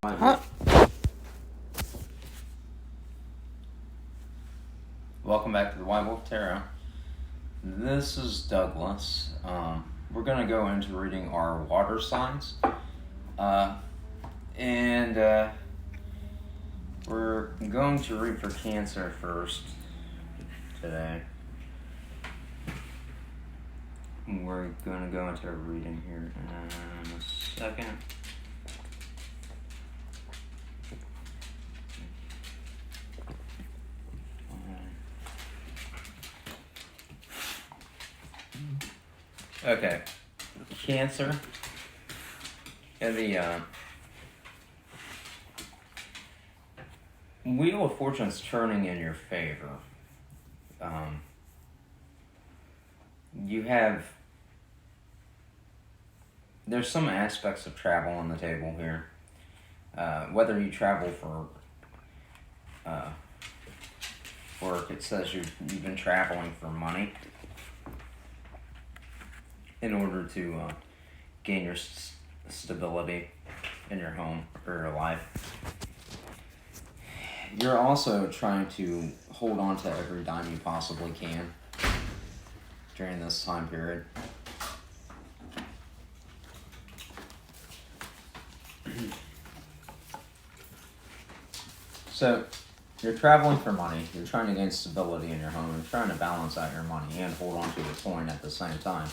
Huh? Welcome back to the White Wolf Tarot. This is Douglas. We're going to go into reading our water signs. And we're going to read for Cancer first today. We're going to go into a reading here in a second. Okay, Cancer, and the Wheel of Fortune's turning in your favor. There's some aspects of travel on the table here. Whether you travel for work, it says you've been traveling for money in order to gain your stability in your home or your life. You're also trying to hold on to every dime you possibly can during this time period. So, you're traveling for money, you're trying to gain stability in your home, you're trying to balance out your money and hold on to your coin at the same time.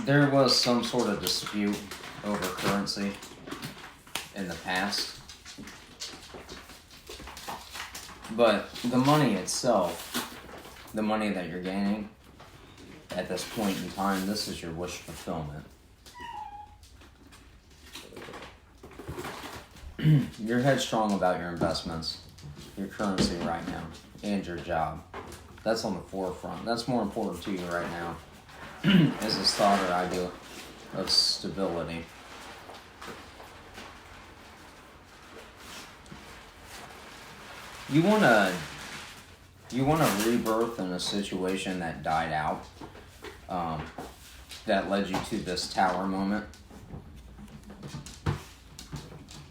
There was some sort of dispute over currency in the past, but the money itself, the money that you're gaining at this point in time, this is your wish fulfillment. You're headstrong about your investments, your currency right now, and your job. That's on the forefront. That's more important to you right now. Is this thought or idea of stability. You want a rebirth in a situation that died out, that led you to this tower moment.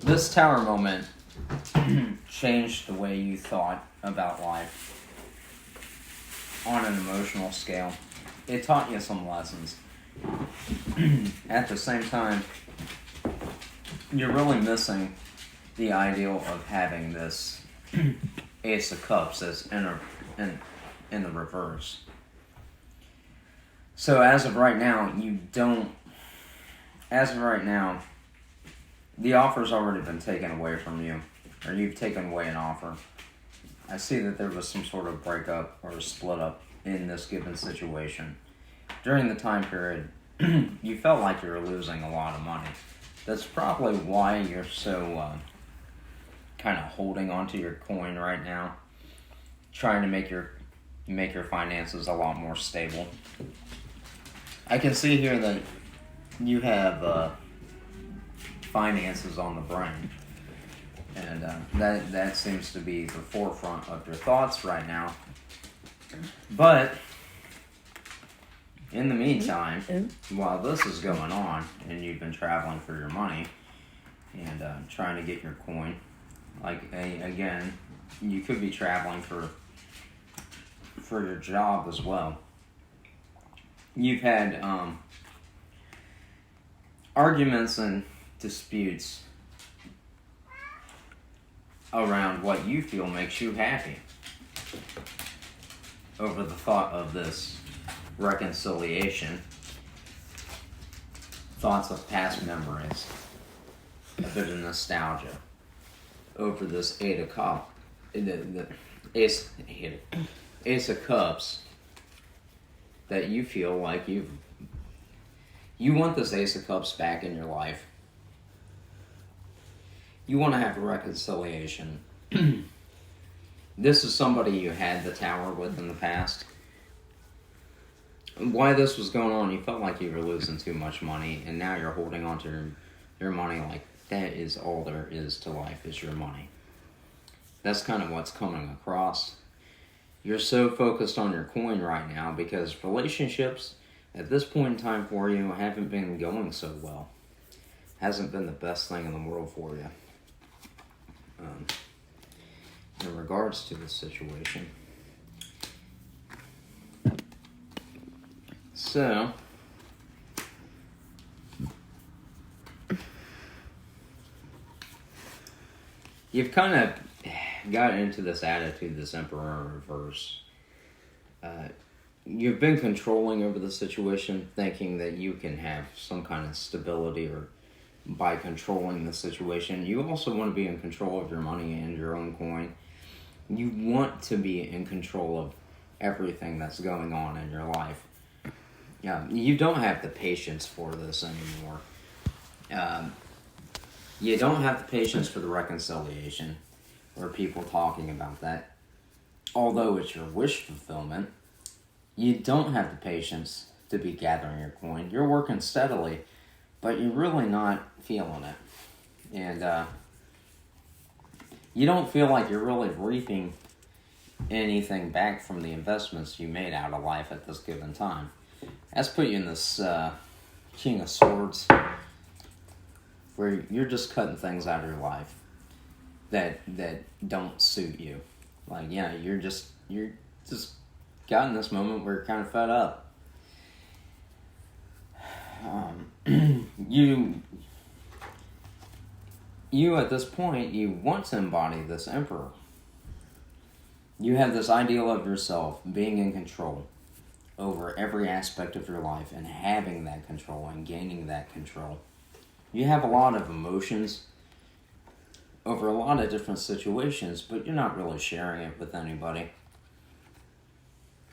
This tower moment changed the way you thought about life on an emotional scale. It taught you some lessons. At the same time, you're really missing the ideal of having this Ace of Cups as in the reverse. So as of right now, the offer's already been taken away from you, or you've taken away an offer. I see that there was some sort of breakup or a split up in this given situation. During the time period, you felt like you were losing a lot of money. That's probably why you're so kind of holding onto your coin right now, trying to make your finances a lot more stable. I can see here that you have finances on the brain, and that seems to be the forefront of your thoughts right now. But in the meantime, while this is going on and you've been traveling for your money and trying to get your coin, again, you could be traveling for your job as well. You've had arguments and disputes around what you feel makes you happy over the thought of this reconciliation, thoughts of past memories, a bit of nostalgia over this Ace of Cups, that you feel like you want this Ace of Cups back in your life. You want to have a reconciliation. This is somebody you had the tower with in the past. Why this was going on, you felt like you were losing too much money, and now you're holding on to your money like that is all there is to life, is your money. That's kind of what's coming across. You're so focused on your coin right now because relationships at this point in time for you, haven't been going so well. Hasn't been the best thing in the world for you. In regards to this situation. So, you've kind of got into this attitude, this Emperor in reverse. You've been controlling over the situation, thinking that you can have some kind of stability or by controlling the situation. You also want to be in control of your money and your own coin. You want to be in control of everything that's going on in your life. You don't have the patience for this anymore. You don't have the patience for the reconciliation or people talking about that. Although it's your wish fulfillment, you don't have the patience to be gathering your coin. You're working steadily, but you're really not feeling it. And you don't feel like you're really reaping anything back from the investments you made out of life at this given time. That's put you in this King of Swords, where you're just cutting things out of your life that don't suit you. Like, yeah, you're just got in this moment where you're kind of fed up. You at this point, you want to embody this Emperor. You have this ideal of yourself being in control over every aspect of your life and having that control and gaining that control. You have a lot of emotions over a lot of different situations, but you're not really sharing it with anybody.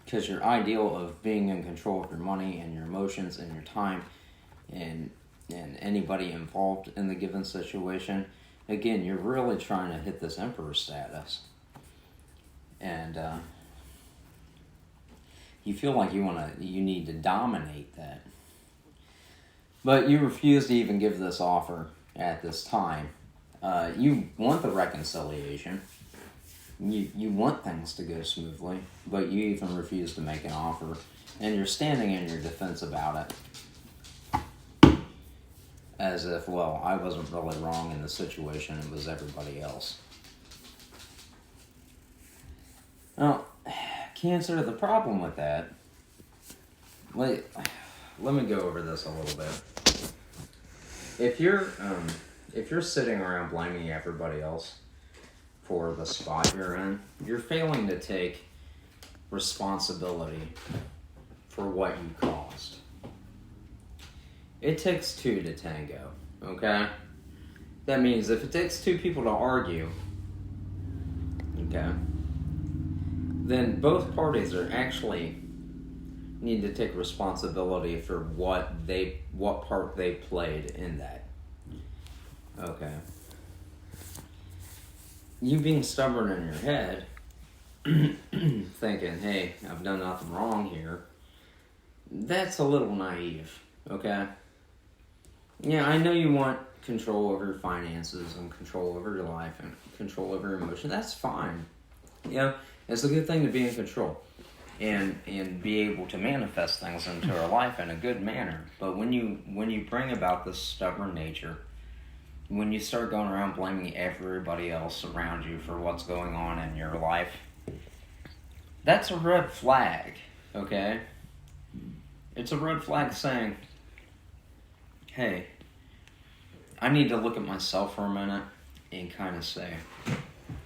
Because your ideal of being in control of your money and your emotions and your time and anybody involved in the given situation, again, you're really trying to hit this Emperor status. And you feel like you need to dominate that. But you refuse to even give this offer at this time. You want the reconciliation. You want things to go smoothly, but you even refuse to make an offer. And you're standing in your defense about it. As if, well, I wasn't really wrong in the situation, it was everybody else. Now, Cancer, the problem with that, let me go over this a little bit. If you're sitting around blaming everybody else for the spot you're in, you're failing to take responsibility for what you caused. It takes two to tango, okay? That means if it takes two people to argue, okay, then both parties are actually need to take responsibility for what part they played in that. Okay. You being stubborn in your head, thinking, hey, I've done nothing wrong here, that's a little naive, okay? Yeah, I know you want control over your finances and control over your life and control over your emotion. That's fine. Yeah, it's a good thing to be in control and be able to manifest things into our life in a good manner. But when you bring about this stubborn nature, when you start going around blaming everybody else around you for what's going on in your life, that's a red flag, okay? It's a red flag saying, hey, I need to look at myself for a minute and kind of say,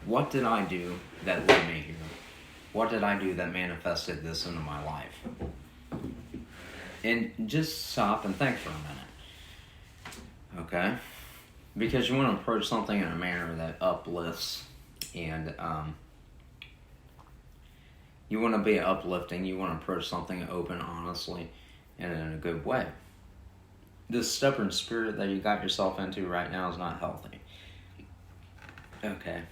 what did I do that led me here? What did I do that manifested this into my life? And just stop and think for a minute, okay? Because you want to approach something in a manner that uplifts and you want to be uplifting. You want to approach something open, honestly, and in a good way. This stubborn spirit that you got yourself into right now is not healthy. Okay.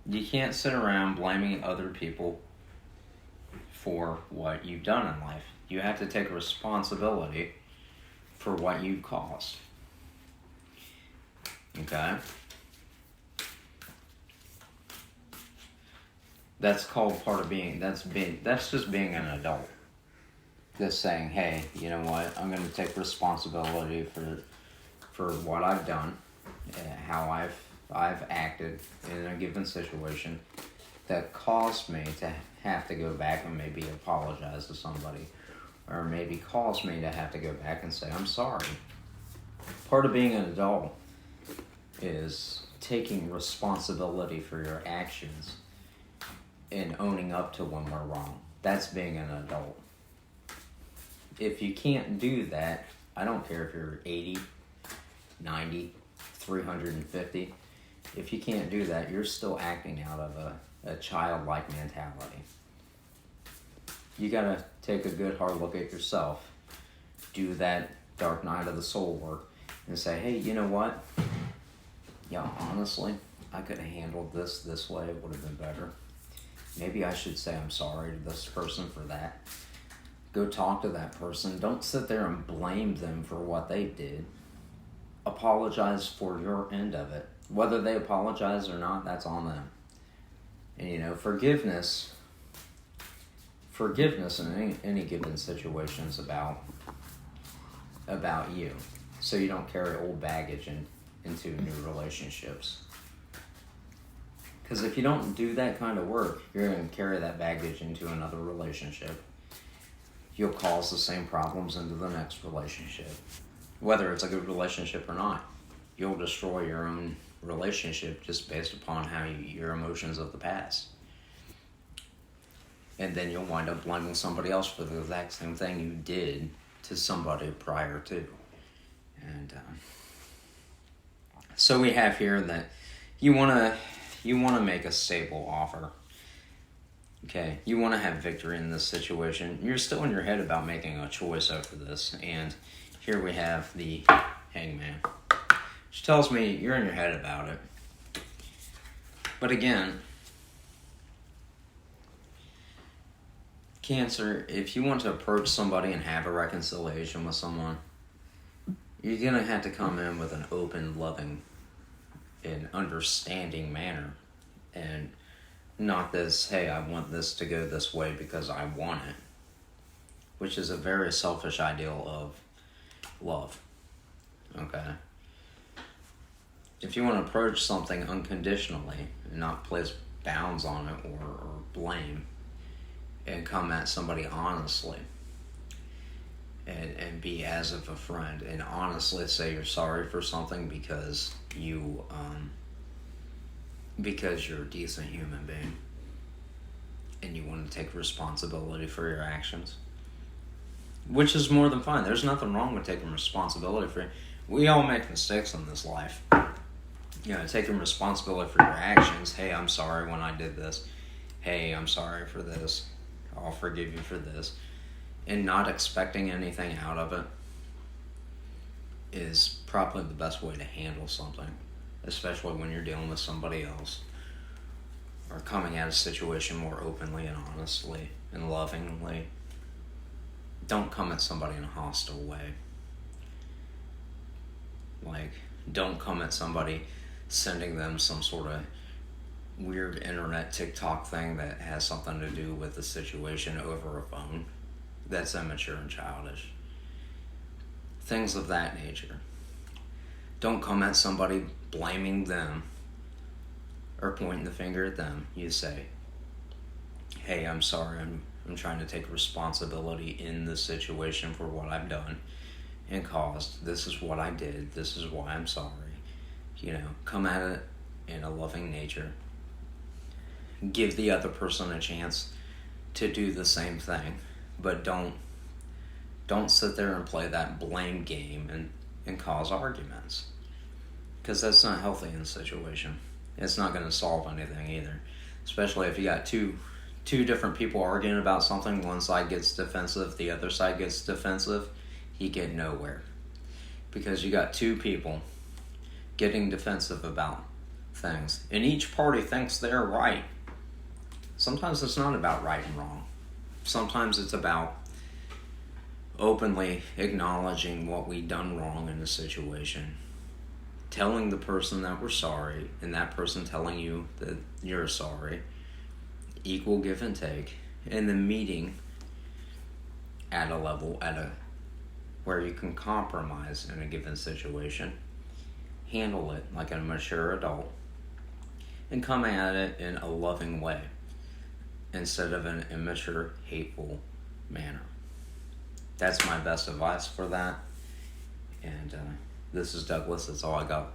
You can't sit around blaming other people for what you've done in life. You have to take responsibility for what you've caused. Okay? That's called part of being, that's just being an adult. Just saying, hey, you know what? I'm going to take responsibility for what I've done, how I've acted in a given situation that caused me to have to go back and maybe apologize to somebody, or maybe caused me to have to go back and say, I'm sorry. Part of being an adult is taking responsibility for your actions and owning up to when we're wrong. That's being an adult. If you can't do that, I don't care if you're 80, 90, 350. If you can't do that, you're still acting out of a childlike mentality. You gotta take a good hard look at yourself, do that dark night of the soul work, and say, hey, you know what? Yeah, honestly, I could have handled this way. It would have been better. Maybe I should say I'm sorry to this person for that. Go talk to that person. Don't sit there and blame them for what they did. Apologize for your end of it. Whether they apologize or not, that's on them. And forgiveness in any given situation is about you. So you don't carry old baggage into new relationships. Because if you don't do that kind of work, you're going to carry that baggage into another relationship. You'll cause the same problems into the next relationship. Whether it's a good relationship or not, you'll destroy your own relationship just based upon your emotions of the past. And then you'll wind up blaming somebody else for the exact same thing you did to somebody prior to. And so we have here that you want to make a stable offer. Okay, you want to have victory in this situation. You're still in your head about making a choice over this. And here we have the Hangman, which tells me you're in your head about it. But again, Cancer, if you want to approach somebody and have a reconciliation with someone, you're going to have to come in with an open, loving, and understanding manner. And not this, hey, I want this to go this way because I want it. Which is a very selfish ideal of love. Okay? If you want to approach something unconditionally and not place bounds on it or blame, and come at somebody honestly and be as of a friend and honestly say you're sorry for something because you're a decent human being and you want to take responsibility for your actions, which is more than fine. There's nothing wrong with taking responsibility for it. We all make mistakes in this life. Taking responsibility for your actions. Hey, I'm sorry when I did this. Hey, I'm sorry for this. I'll forgive you for this. And not expecting anything out of it is probably the best way to handle something, especially when you're dealing with somebody else or coming at a situation more openly and honestly and lovingly. Don't come at somebody in a hostile way. Don't come at somebody sending them some sort of weird internet TikTok thing that has something to do with the situation over a phone. That's immature and childish. Things of that nature. Don't come at somebody blaming them or pointing the finger at them. You say, hey, I'm sorry, I'm trying to take responsibility in this situation for what I've done and caused. This is what I did. This is why I'm sorry. Come at it in a loving nature. Give the other person a chance to do the same thing, but don't sit there and play that blame game and cause arguments, because that's not healthy in the situation. It's not going to solve anything either, especially if you got two different people arguing about something. One side gets defensive, the other side gets defensive. You get nowhere, because you got two people getting defensive about things, and each party thinks they're right. Sometimes it's not about right and wrong. Sometimes it's about openly acknowledging what we've done wrong in the situation, telling the person that we're sorry, and that person telling you that you're sorry. Equal give and take, and then meeting at a level where you can compromise in a given situation, handle it like a mature adult, and come at it in a loving way instead of an immature, hateful manner. That's my best advice for that. And this is Douglas. That's all I got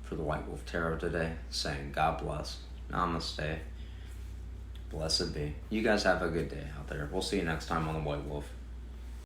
for the White Wolf Tarot today. Saying God bless. Namaste. Blessed be. You guys have a good day out there. We'll see you next time on the White Wolf.